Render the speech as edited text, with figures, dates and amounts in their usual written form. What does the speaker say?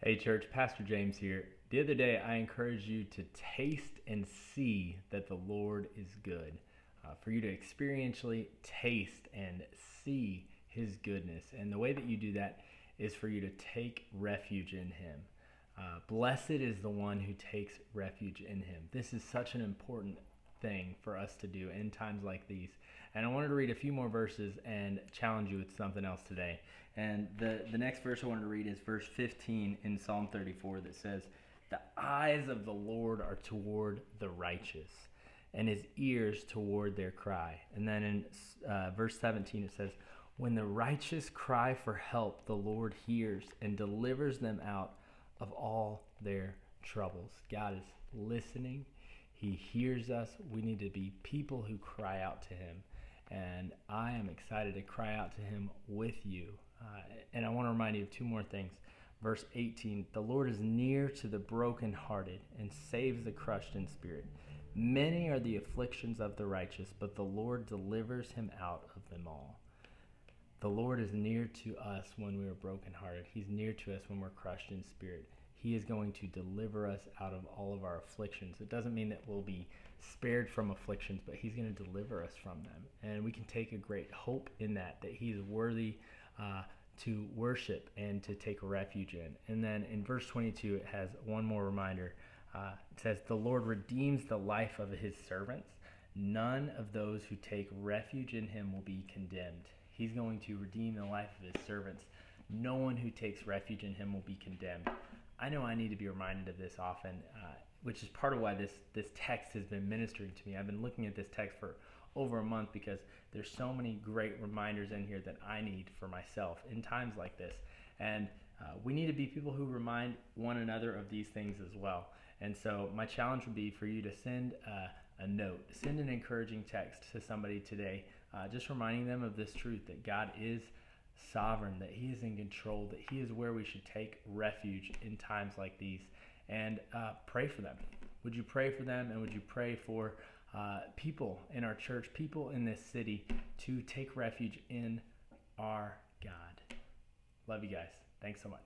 Hey church, Pastor James here. The other day I encouraged you to taste and see that the Lord is good. For you to experientially taste and see his goodness. And the way that you do that is for you to take refuge in him. Blessed is the one who takes refuge in him. This is such an important thing for us to do in times like these. And I wanted to read a few more verses and challenge you with something else today. And the next verse I wanted to read is verse 15 in Psalm 34 that says, "The eyes of the Lord are toward the righteous, and his ears toward their cry." And then in verse 17 it says, "When the righteous cry for help, the Lord hears and delivers them out of all their troubles." God is listening. He hears us. We need to be people who cry out to him. And I am excited to cry out to him with you. And I want to remind you of two more things. Verse 18, "The Lord is near to the brokenhearted and saves the crushed in spirit. Many are the afflictions of the righteous, but the Lord delivers him out of them all." The Lord is near to us when we are brokenhearted. He's near to us when we're crushed in spirit. He is going to deliver us out of all of our afflictions. It doesn't mean that we'll be spared from afflictions, but he's going to deliver us from them. And we can take a great hope in that he is worthy to worship and to take refuge in. And then in verse 22, it has one more reminder. It says, "The Lord redeems the life of his servants. None of those who take refuge in him will be condemned." He's going to redeem the life of his servants. No one who takes refuge in him will be condemned. I know I need to be reminded of this often, which is part of why this text has been ministering to me. I've been looking at this text for over a month because there's so many great reminders in here that I need for myself in times like this. And we need to be people who remind one another of these things as well. And so my challenge would be for you to send a note, send an encouraging text to somebody today, just reminding them of this truth that God is sovereign, that he is in control, that he is where we should take refuge in times like these, and pray for them. Would you pray for them, and would you pray for people in our church, people in this city, to take refuge in our God? Love you guys. Thanks so much.